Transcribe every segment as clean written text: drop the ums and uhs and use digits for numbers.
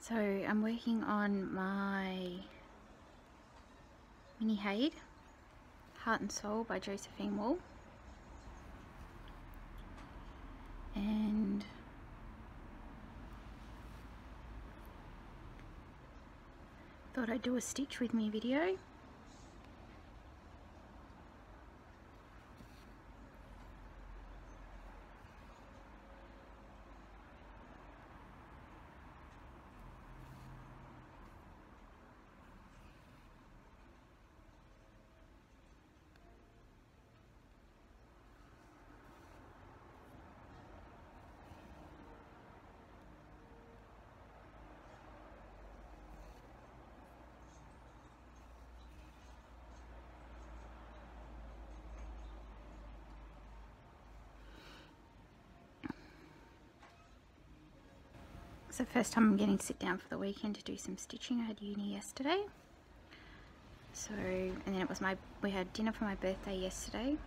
So I'm working on my mini Haid, Heart and Soul by Josephine Wall. And thought I'd do a stitch with me video. It's the first time I'm getting to sit down for the weekend to do some stitching. I had uni yesterday. So, and then it was we had dinner for my birthday yesterday,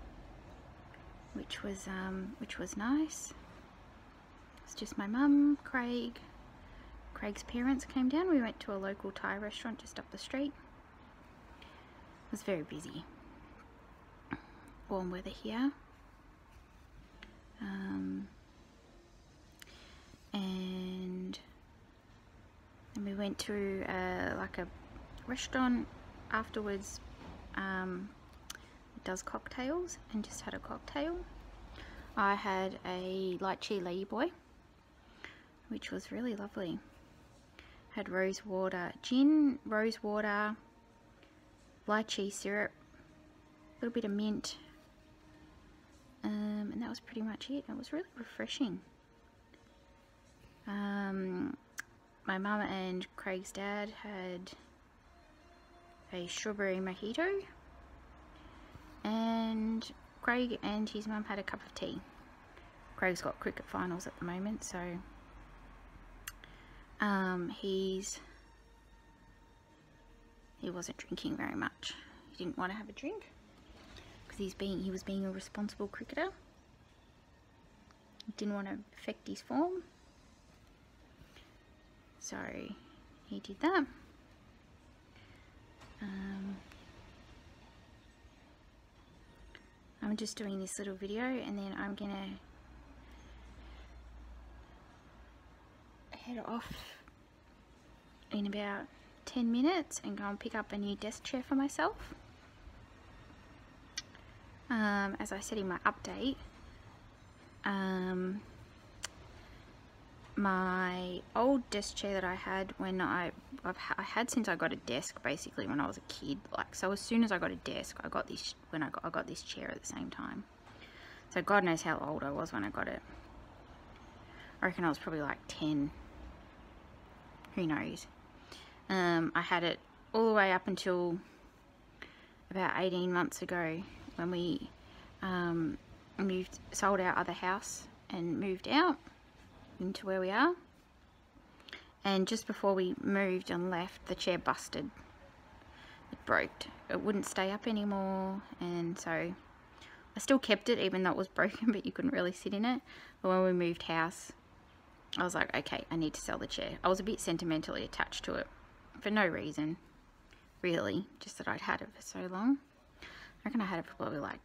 which was nice. It's just my mum, Craig's parents came down. We went to a local Thai restaurant just up the street. It was very busy. Warm weather here. And we went to like a restaurant afterwards. It does cocktails, and just had a cocktail. I had a lychee ladyboy, which was really lovely. Had rose water, gin, rose water, lychee syrup, a little bit of mint, and that was pretty much it. It was really refreshing. My mum and Craig's dad had a strawberry mojito, and Craig and his mum had a cup of tea. Craig's got cricket finals at the moment, so he wasn't drinking very much. He didn't want to have a drink because he was being a responsible cricketer. He didn't want to affect his form, so he did that. I'm just doing this little video, and then I'm gonna head off in about 10 minutes and go and pick up a new desk chair for myself. As I said in my update, my old desk chair that I had when I had since I got a desk, basically when I was a kid. Like, so as soon as I got a desk, I got this I got this chair at the same time. So God knows how old I was when I got it. I reckon I was probably like 10. Who knows? I had it all the way up until about 18 months ago, when we sold our other house and moved out into where we are. And just before we moved and left, the chair busted. It broke. It wouldn't stay up anymore, and so I still kept it even though it was broken, but you couldn't really sit in it. But when we moved house, I was like, okay, I need to sell the chair. I was a bit sentimentally attached to it for no reason, really, just that I'd had it for so long. I reckon I had it for probably like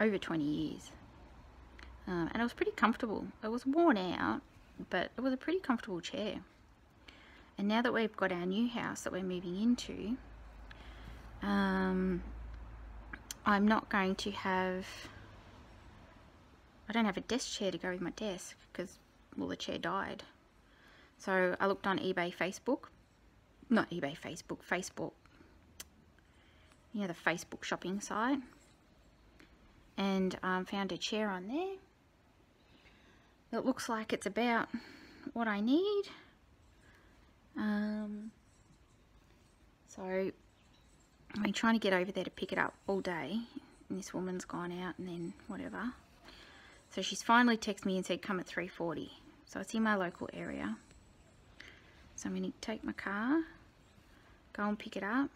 over 20 years. And it was pretty comfortable. It was worn out, but it was a pretty comfortable chair. And now that we've got our new house that we're moving into, I'm not going to have... I don't have a desk chair to go with my desk because, well, the chair died. So I looked on eBay, Facebook. Not eBay, Facebook. You know, the Facebook shopping site. And found a chair on there. It looks like it's about what I need. So I've been trying to get over there to pick it up all day, and this woman's gone out, and then whatever. So she's finally texted me and said come at 3:40. So it's in my local area. So I'm going to take my car, go and pick it up.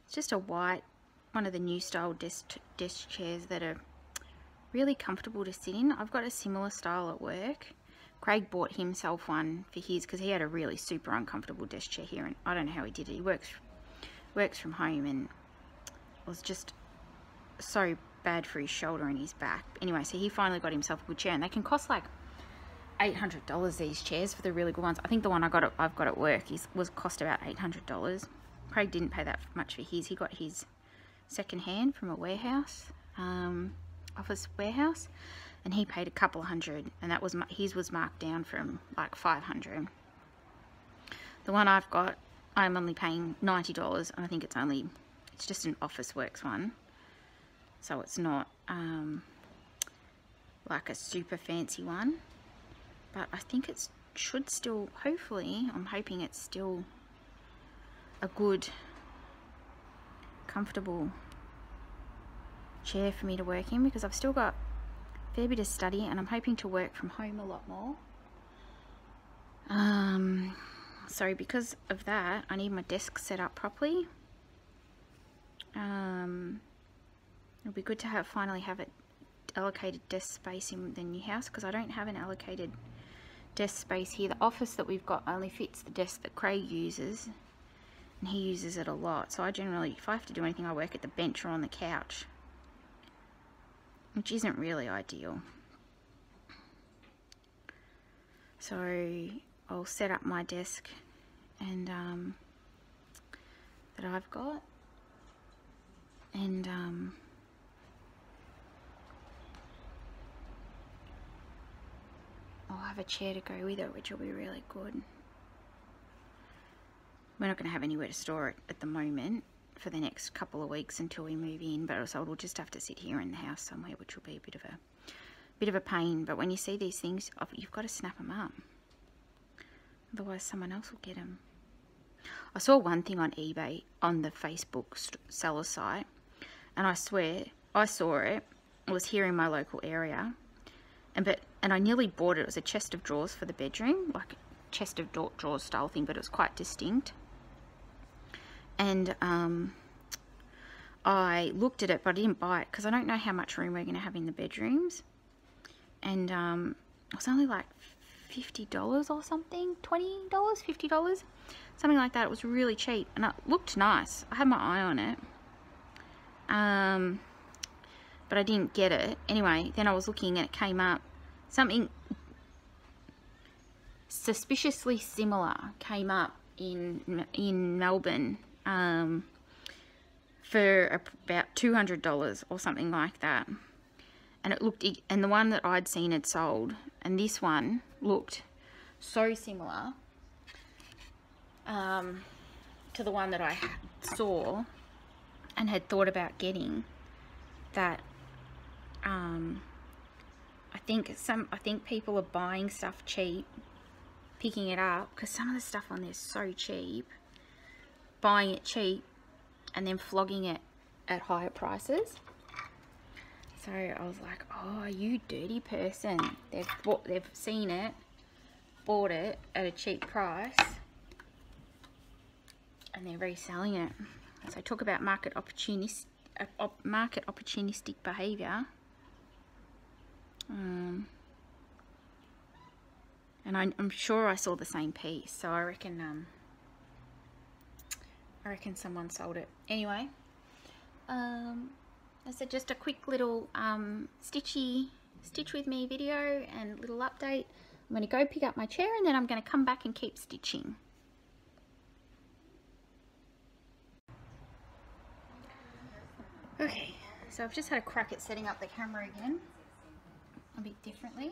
It's just a white, one of the new style desk chairs that are really comfortable to sit in. I've got a similar style at work. Craig bought himself one for his because he had a really super uncomfortable desk chair here, and I don't know how he did it. He works from home, and it was just so bad for his shoulder and his back. Anyway, so he finally got himself a good chair, and they can cost like $800, these chairs, for the really good ones. I think the one I've got at work was cost about $800. Craig didn't pay that much for his. He got his second hand from a warehouse, office warehouse, and he paid a couple of $100, and that was his was marked down from like $500. The one I've got, I'm only paying $90, and I think it's just an Officeworks one, so it's not like a super fancy one, but I think it should still, hopefully, I'm hoping it's still a good, comfortable chair for me to work in, because I've still got a fair bit of study, and I'm hoping to work from home a lot more. So because of that, I need my desk set up properly. It'll be good to finally have it allocated desk space in the new house, because I don't have an allocated desk space here. The office that we've got only fits the desk that Craig uses, and he uses it a lot. So I generally, if I have to do anything, I work at the bench or on the couch, which isn't really ideal. So I'll set up my desk and that I've got, and I'll have a chair to go with it, which will be really good. We're not going to have anywhere to store it at the moment for the next couple of weeks until we move in, but so it'll just have to sit here in the house somewhere, which will be a bit of a pain. But when you see these things, you've got to snap them up, otherwise someone else will get them. I saw one thing on eBay on the Facebook seller site, and I swear I saw it. It was here in my local area, and I nearly bought it. It was a chest of drawers for the bedroom, like a chest of drawers style thing, but it was quite distinct. And I looked at it, but I didn't buy it because I don't know how much room we're going to have in the bedrooms. And it was only like $50 or something, $20, $50, something like that. It was really cheap, and it looked nice. I had my eye on it, but I didn't get it. Anyway, then I was looking, and it came up, something suspiciously similar came up in Melbourne for about $200 or something like that. And it looked, and the one that I'd seen had sold, and this one looked so similar to the one that I saw and had thought about getting, that I think people are buying stuff cheap, picking it up, because some of the stuff on there is so cheap, buying it cheap and then flogging it at higher prices. So I was like, oh, you dirty person. They've seen it, bought it at a cheap price, and they're reselling it. So talk about market opportunistic behaviour. And I'm sure I saw the same piece, so I reckon someone sold it. Anyway, I said just a quick little stitch with me video and little update. I'm going to go pick up my chair, and then I'm going to come back and keep stitching. Okay, so I've just had a crack at setting up the camera again a bit differently.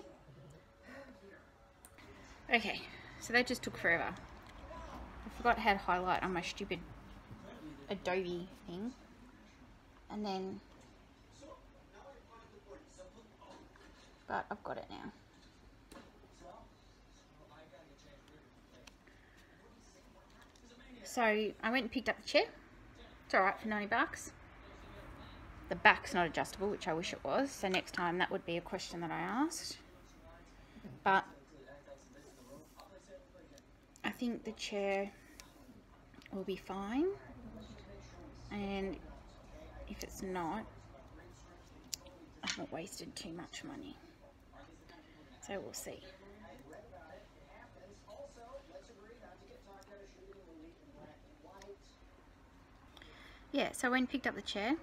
Okay, so that just took forever. I forgot how to highlight on my stupid Adobe thing, and then, but I've got it now. So I went and picked up the chair. It's alright for 90 bucks. The back's not adjustable, which I wish it was, so next time that would be a question that I asked. But I think the chair will be fine, and if it's not, I haven't wasted too much money, so we'll see. yeah, so I went and picked up the chair.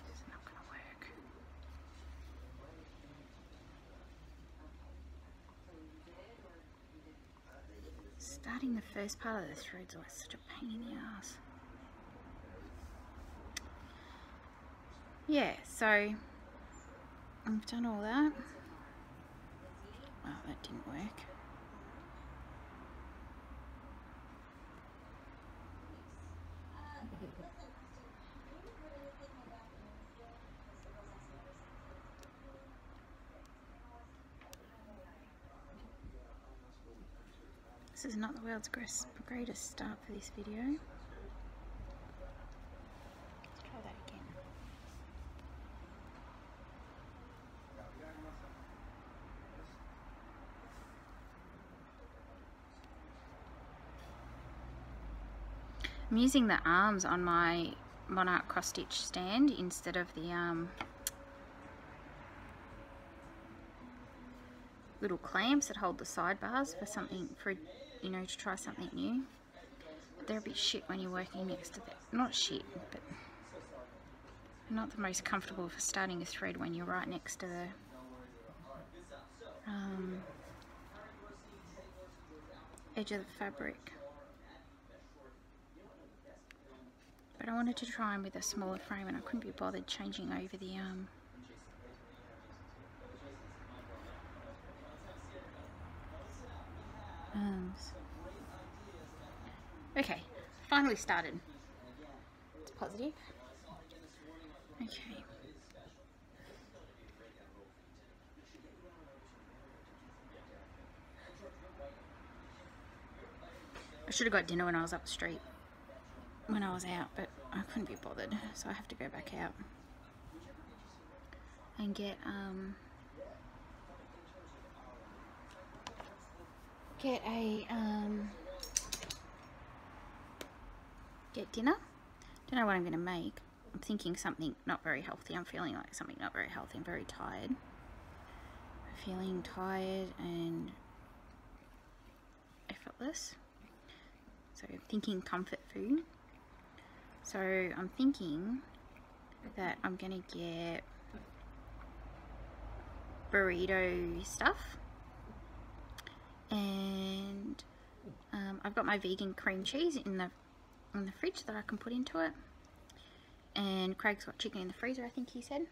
It's not going to work. Starting the first part of the thread's always such a pain in the ass. Yeah, so I've done all that. Oh, that didn't work. This is not the world's greatest start for this video. Let's try that again. I'm using the arms on my Monarch cross stitch stand instead of the little clamps that hold the sidebars for something, for you know, to try something new. But they're a bit shit when you're working next to them. Not shit, but not the most comfortable for starting a thread when you're right next to the edge of the fabric. But I wanted to try them with a smaller frame, and I couldn't be bothered changing over the arms. Okay, finally started. It's positive. Okay. I should have got dinner when I was up the street, when I was out, but I couldn't be bothered, so I have to go back out and get dinner. Don't know what I'm going to make. I'm thinking something not very healthy. I'm feeling like something not very healthy. I'm very tired. I'm feeling tired and effortless. So I'm thinking comfort food. So I'm thinking that I'm going to get burrito stuff. And I've got my vegan cream cheese in the fridge that I can put into it, and Craig's got chicken in the freezer, I think he said.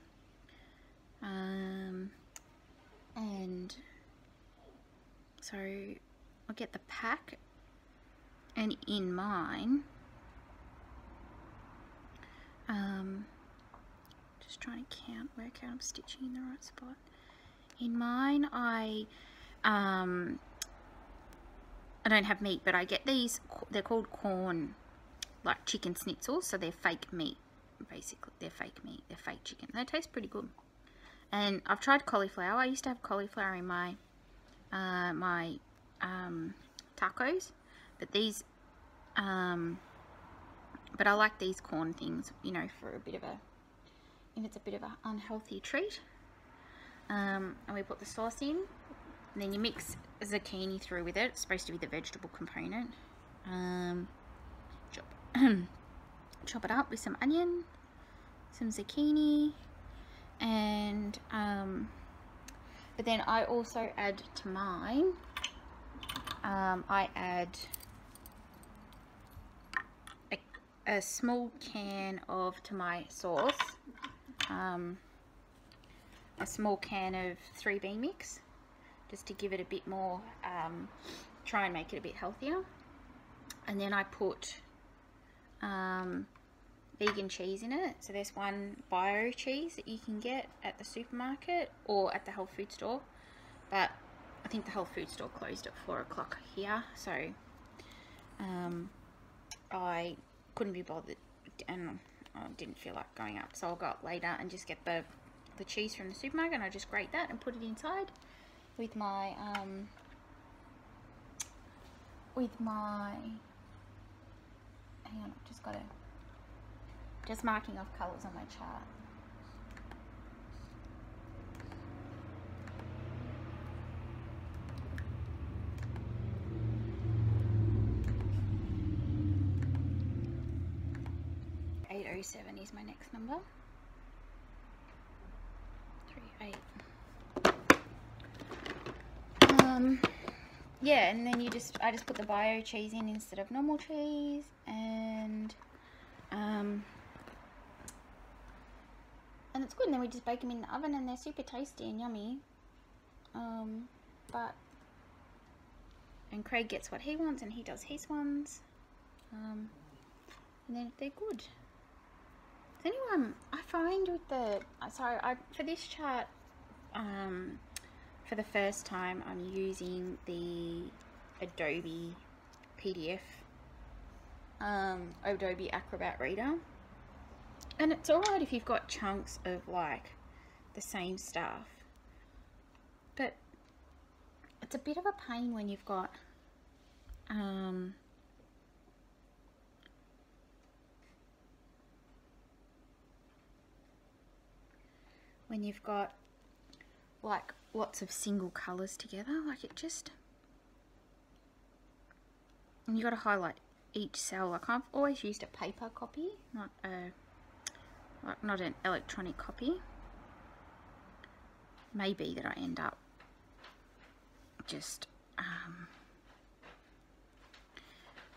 And so I'll get the pack, and in mine, just trying to work out I'm stitching in the right spot. In mine, I don't have meat, but I get these, they're called corn, like chicken schnitzels, so they're fake meat, basically. They're fake meat, they're fake chicken. They taste pretty good. And I've tried cauliflower. I used to have cauliflower in my tacos, but these, but I like these corn things, you know, for a bit of a, if it's a bit of an unhealthy treat. And we put the sauce in, and then you mix zucchini through with it. It's supposed to be the vegetable component. Chop it up with some onion, some zucchini, and but then I also add to mine, I add a small can of tomato sauce, a small can of 3B mix, just to give it a bit more, try and make it a bit healthier. And then I put vegan cheese in it. So there's one bio cheese that you can get at the supermarket or at the health food store, but I think the health food store closed at 4 o'clock here, so I couldn't be bothered, and I didn't feel like going up, so I'll go up later and just get the cheese from the supermarket, and I just grate that and put it inside with my hang on, I've just marking off colours on my chart. 307 is my next number. 38. Yeah, and then I just put the bio cheese in instead of normal cheese, and it's good. And then we just bake them in the oven, and they're super tasty and yummy. And Craig gets what he wants, and he does his ones, and then they're good. Does anyone, I find with the, for this chart, for the first time, I'm using the Adobe PDF, Adobe Acrobat Reader, and it's alright if you've got chunks of like the same stuff, but it's a bit of a pain when you've got like lots of single colors together. Like it just, and you got to highlight each cell. Like I've always used a paper copy, not an electronic copy. Maybe that I end up just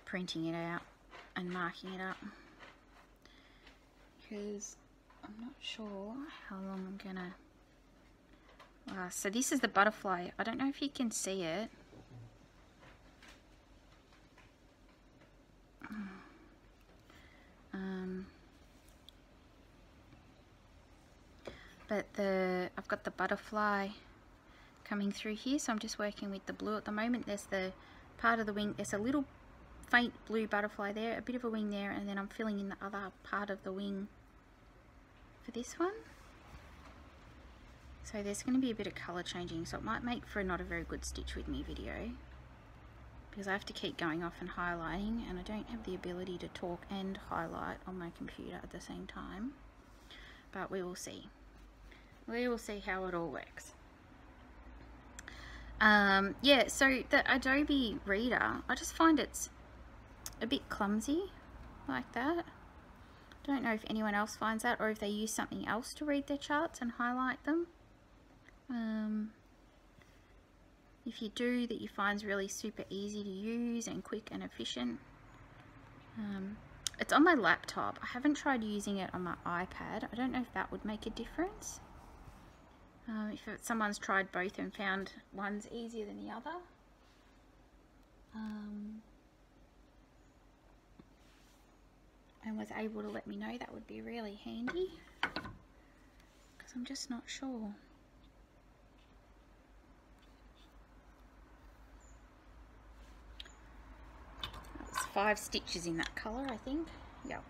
printing it out and marking it up, because I'm not sure how long I'm gonna last. So this is the butterfly. I don't know if you can see it. But I've got the butterfly coming through here, so I'm just working with the blue at the moment. There's the part of the wing, there's a little faint blue butterfly there, a bit of a wing there, and then I'm filling in the other part of the wing for this one. So there's going to be a bit of colour changing, so it might make for not a very good stitch with me video, because I have to keep going off and highlighting, and I don't have the ability to talk and highlight on my computer at the same time. But we will see. We will see how it all works. Yeah, so the Adobe Reader, I just find it's a bit clumsy like that. Don't know if anyone else finds that, or if they use something else to read their charts and highlight them. If you do, that you find is really super easy to use and quick and efficient. It's on my laptop. I haven't tried using it on my iPad. I don't know if that would make a difference. If someone's tried both and found one's easier than the other. And was able to let me know, that would be really handy, because I'm just not sure. That's 5 stitches in that colour, I think. Yep.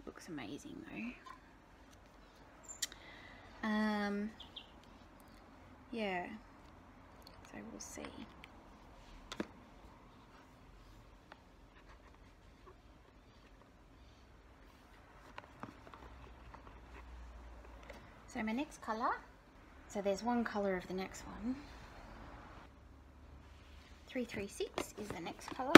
Looks amazing though. Yeah, so we'll see. So my next colour, so there's one colour of the next one. 336 is the next colour.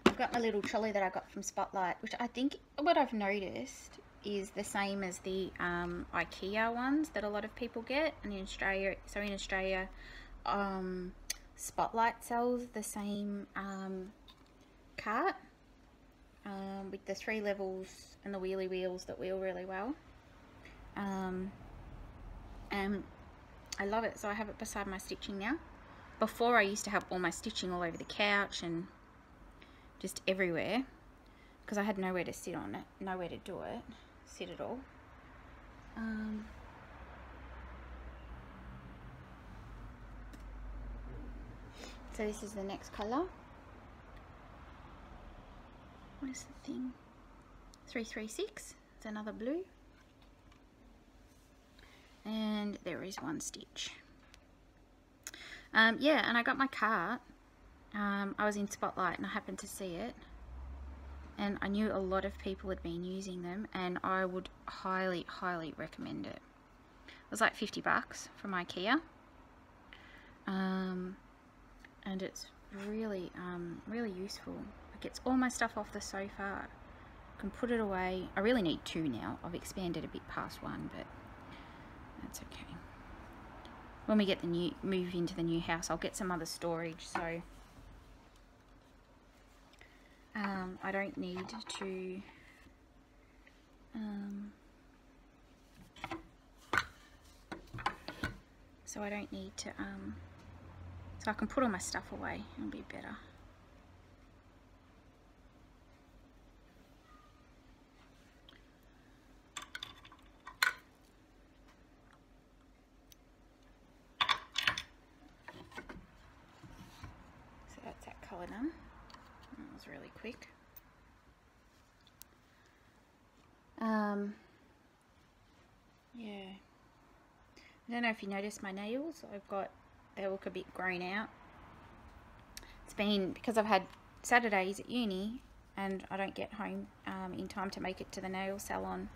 I've got my little trolley that I got from Spotlight, which I think, what I've noticed, is the same as the IKEA ones that a lot of people get. And in Australia, Spotlight sells the same cart with the 3 levels and the wheelie wheels that wheel really well. And I love it, so I have it beside my stitching now. Before, I used to have all my stitching all over the couch and just everywhere, because I had nowhere to sit on it, nowhere to do it, sit at all. So this is the next colour. What is the thing? 336. It's another blue. And there is 1 stitch. Yeah, and I got my cart. I was in Spotlight and I happened to see it, and I knew a lot of people had been using them, and I would highly recommend it. was like 50 bucks from IKEA. And it's really, really useful. It gets all my stuff off the sofa. I can put it away. I really need 2 now. I've expanded a bit past 1, but that's okay. When we get move into the new house, I'll get some other storage, so I don't need to so I can put all my stuff away. It'll be better. So that's that colour done. That was really quick. Yeah. I don't know if you noticed my nails. They look a bit grown out. It's been because I've had Saturdays at uni and I don't get home in time to make it to the nail salon.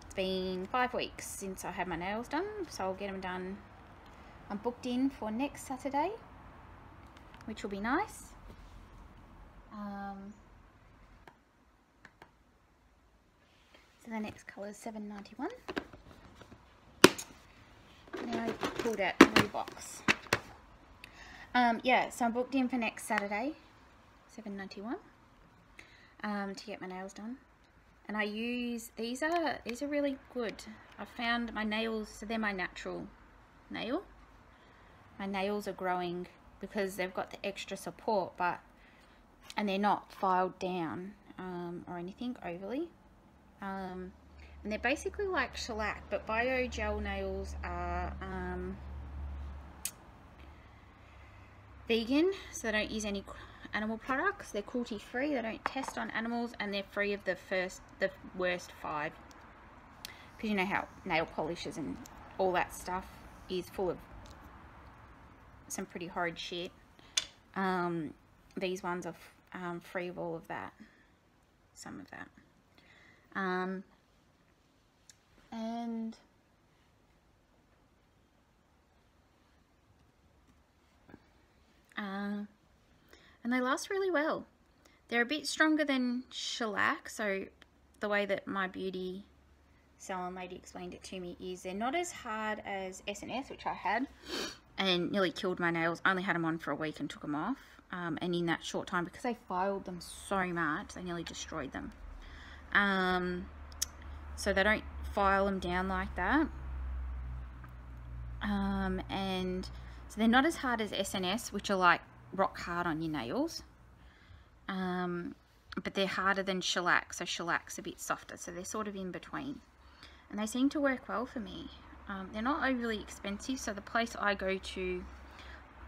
It's been 5 weeks since I had my nails done, so I'll get them done. I'm booked in for next Saturday, which will be nice. So the next colour is $7.91. Now I've pulled out a new box. Yeah, so I'm booked in for next Saturday, $7.91, to get my nails done. And I use these are really good. I found my nails, so they're my natural nail. My nails are growing because they've got the extra support, and they're not filed down or anything overly. And they're basically like shellac, but Bio-Gel nails are vegan, so they don't use any animal products. They're cruelty free, they don't test on animals, and they're free of the worst 5. Because you know how nail polishes and all that stuff is full of some pretty horrid shit. These ones are free of all of that, some of that. And they last really well. They're a bit stronger than shellac, so the way that my beauty salon lady explained it to me is they're not as hard as S&S, which I had and nearly killed my nails. I only had them on for a week and took them off, and in that short time, because I filed them so much, they nearly destroyed them. So they don't file them down like that, and so they're not as hard as S&S, which are like rock hard on your nails, but they're harder than shellac, so shellac's a bit softer, so they're sort of in between, and they seem to work well for me. They're not overly expensive, so the place I go to,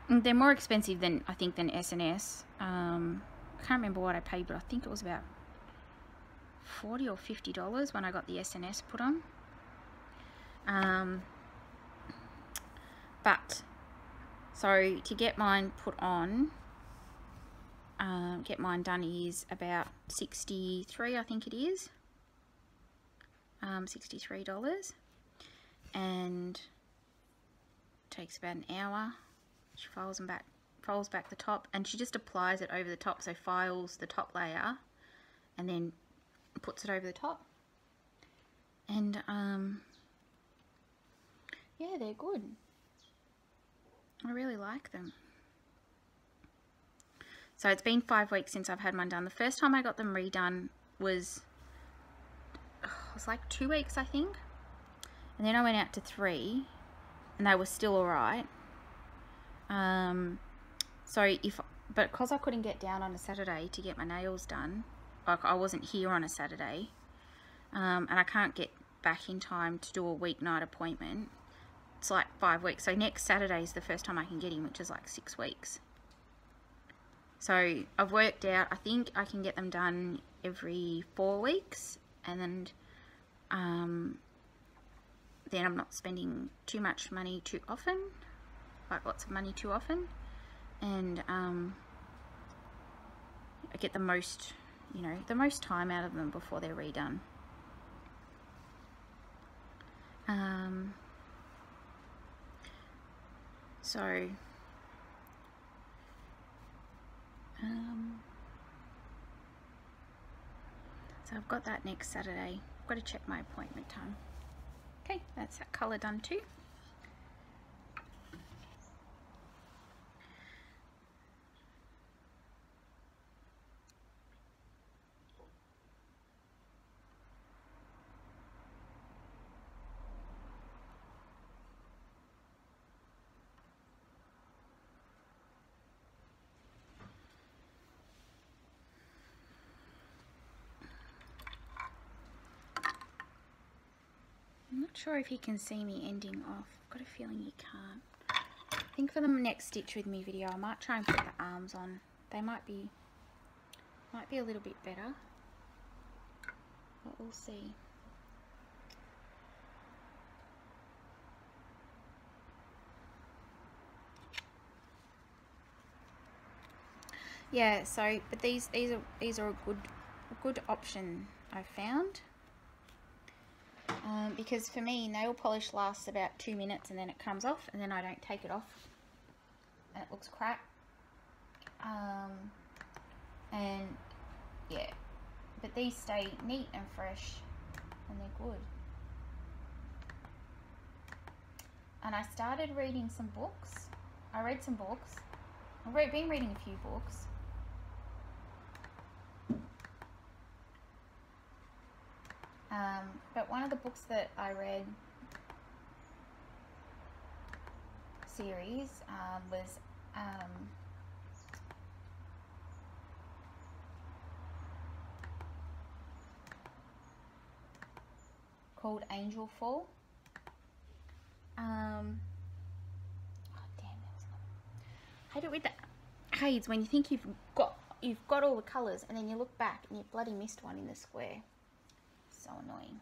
they're more expensive than I think than S&S. I can't remember what I paid, but I think it was about $40 or $50 when I got the S&S put on. But so to get mine put on, get mine done is about $63, I think it is. $63, and takes about an hour. She folds back the top, and she just applies it over the top, so files the top layer and then puts it over the top. And yeah, they're good. I really like them. So it's been 5 weeks since I've had mine done. The first time I got them redone was like 2 weeks, I think, and then I went out to 3 and they were still alright. But because I couldn't get down on a Saturday to get my nails done, like I wasn't here on a Saturday, and I can't get back in time to do a weeknight appointment, it's like 5 weeks. So next Saturday is the first time I can get in, which is like 6 weeks. So I've worked out, I think I can get them done every 4 weeks, and then I'm not spending too much money too often, like lots of money too often, and I get the most, you know, the most time out of them before they're redone. So so I've got that next Saturday. I've got to check my appointment time. Okay, that's that colour done too. I'm not sure if you can see me ending off. I've got a feeling you can't. I think for the next Stitch With Me video I might try and put the arms on. They might be a little bit better, but we'll see. Yeah, so but these are a good option I found. Because for me, nail polish lasts about 2 minutes and then it comes off, and then I don't take it off and it looks crap. And yeah, but these stay neat and fresh and they're good. And I started reading some books. I read some books. I've been reading a few books. But one of the books that I read series was called Angel Fall. Oh damn, that was I hate it with the aids when you think you've got all the colours and then you look back and you bloody missed one in the square. So annoying.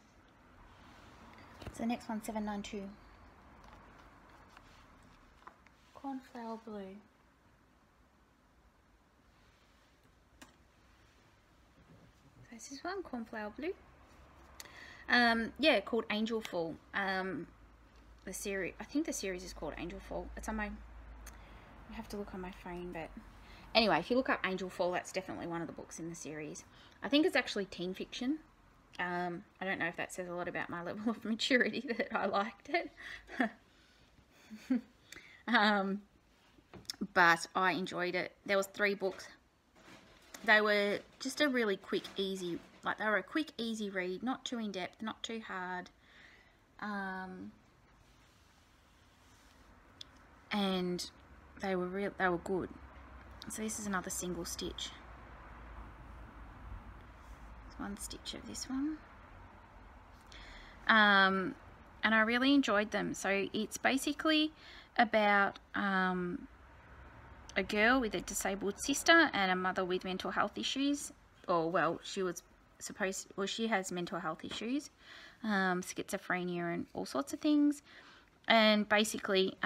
So the next one, 792. Cornflower Blue. So this is one, Cornflower Blue. Yeah, called Angel Fall. The series, I think the series is called Angel Fall. It's on my, I have to look on my phone, but anyway, if you look up Angel Fall, that's definitely one of the books in the series. I think it's actually teen fiction. I don't know if that says a lot about my level of maturity that I liked it. But I enjoyed it. There was 3 books. They were just a really quick, easy, like they were a quick, easy read, not too in-depth, not too hard. And they were good. So this is another single stitch. One stitch of this one, and I really enjoyed them. So it's basically about a girl with a disabled sister and a mother with mental health issues, or well, she has mental health issues, schizophrenia and all sorts of things, and basically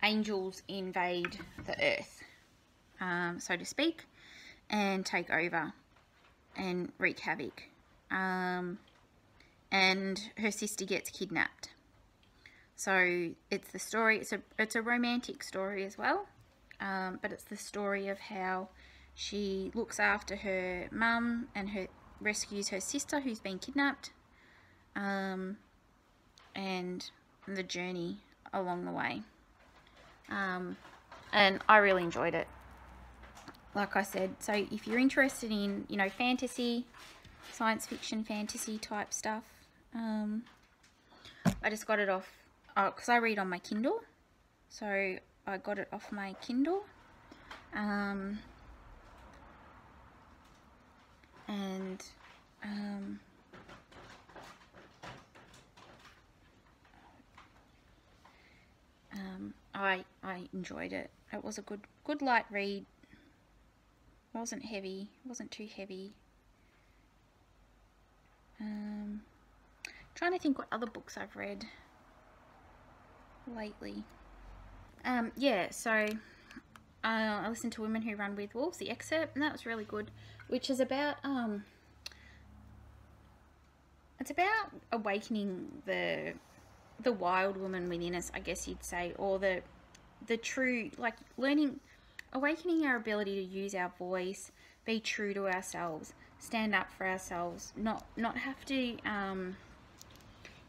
angels invade the earth, so to speak, and take over and wreak havoc, and her sister gets kidnapped. So it's the story, it's a romantic story as well, but it's the story of how she looks after her mum and rescues her sister who's been kidnapped, and the journey along the way. And I really enjoyed it. Like I said, so if you're interested in, you know, fantasy, science fiction, fantasy type stuff, I just got it off, because I read on my Kindle, so I got it off my Kindle, I enjoyed it. It was a good light read. It wasn't heavy, it wasn't too heavy. Trying to think what other books I've read lately. Yeah, so I listened to Women Who Run With Wolves, the excerpt, and that was really good, which is about it's about awakening the the wild woman within us, I guess you'd say, or the true, like learning, awakening our ability to use our voice, be true to ourselves, stand up for ourselves, not have to, you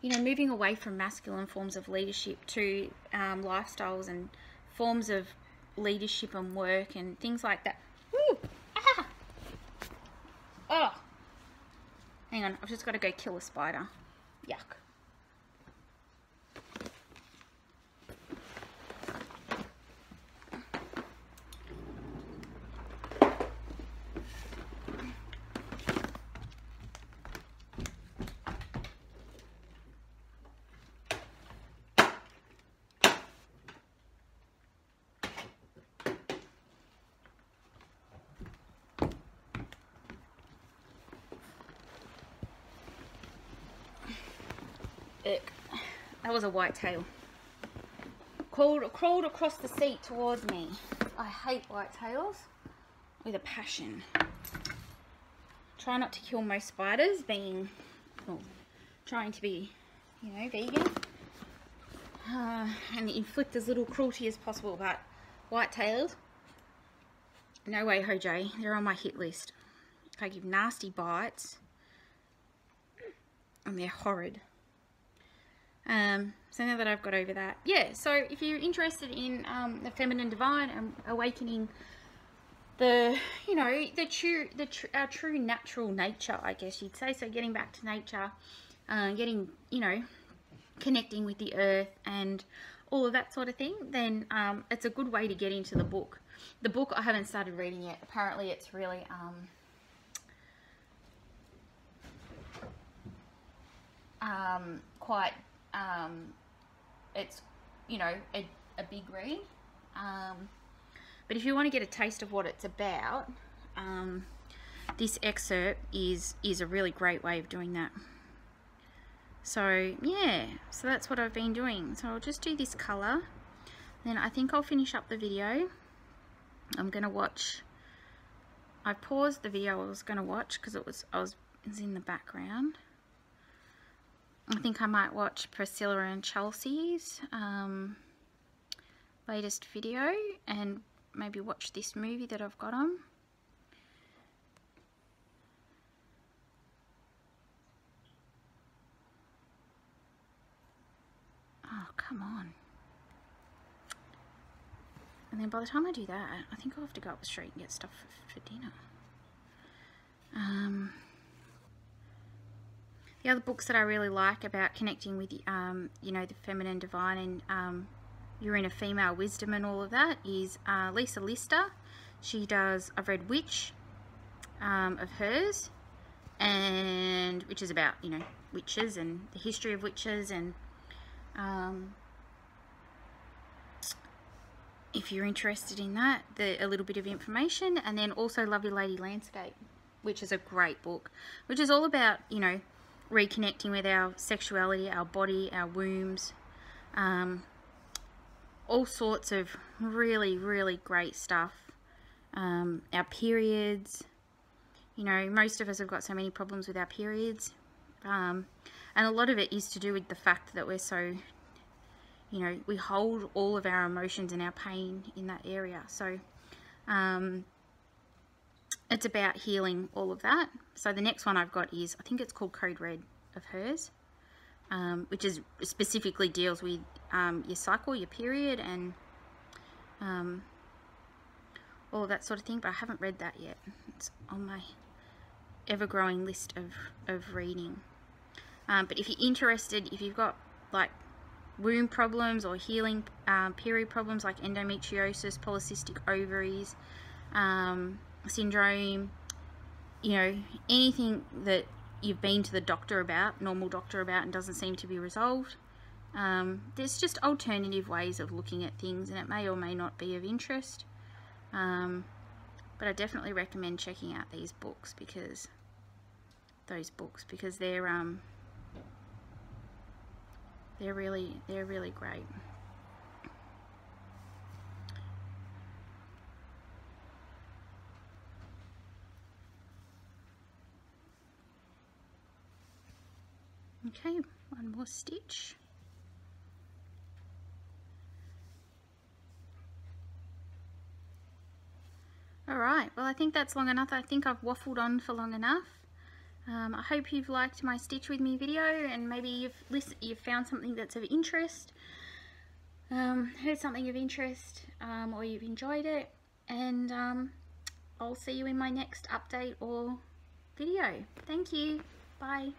know, moving away from masculine forms of leadership to lifestyles and forms of leadership and work and things like that. Woo! Ah! Oh! Hang on, I've just got to go kill a spider. Yuck. Ick. That was a whitetail. Crawled across the seat towards me. I hate whitetails with a passion. Try not to kill most spiders, being, well, trying to be, you know, vegan. And inflict as little cruelty as possible, but whitetails, no way, Jose. They're on my hit list. They give nasty bites, and they're horrid. So now that I've got over that, yeah, so if you're interested in the feminine divine and awakening the, you know, our true natural nature, I guess you'd say, so getting back to nature, getting, you know, connecting with the earth and all of that sort of thing, then it's a good way to get into the book. The book I haven't started reading yet. Apparently it's really quite it's, you know, a big read, but if you want to get a taste of what it's about, this excerpt is a really great way of doing that. So yeah, so that's what I've been doing. So I'll just do this color, then I think I'll finish up the video. I'm gonna watch, I paused the video I was gonna watch because it was in the background. I think I might watch Priscilla and Chelsea's latest video and maybe watch this movie that I've got on. Oh, come on. And then by the time I do that, I think I'll have to go up the street and get stuff for dinner. The other books that I really like about connecting with, you know, the feminine divine and your inner female wisdom and all of that is Lisa Lister. She does, I've read Witch of hers, and which is about, you know, witches and the history of witches, and if you're interested in that, a little bit of information. And then also Lovely Lady Landscape, which is a great book, which is all about, you know, reconnecting with our sexuality, our body, our wombs, all sorts of really, really great stuff. Our periods, you know, most of us have got so many problems with our periods, and a lot of it is to do with the fact that we're so, you know, we hold all of our emotions and our pain in that area. So it's about healing all of that. So the next one I've got is, I think it's called Code Red of hers, which is specifically deals with your cycle, your period, and all of that sort of thing, but I haven't read that yet. It's on my ever-growing list of reading. But if you're interested, if you've got like womb problems or healing period problems like endometriosis, polycystic ovaries syndrome, you know, anything that you've been to the doctor about, normal doctor about, and doesn't seem to be resolved, there's just alternative ways of looking at things, and it may or may not be of interest, but I definitely recommend checking out these books, because they're really great. Okay, one more stitch. Alright, well I think that's long enough. I think I've waffled on for long enough. I hope you've liked my Stitch With Me video, and maybe you've found something that's of interest, heard something of interest, or you've enjoyed it, and I'll see you in my next update or video. Thank you. Bye.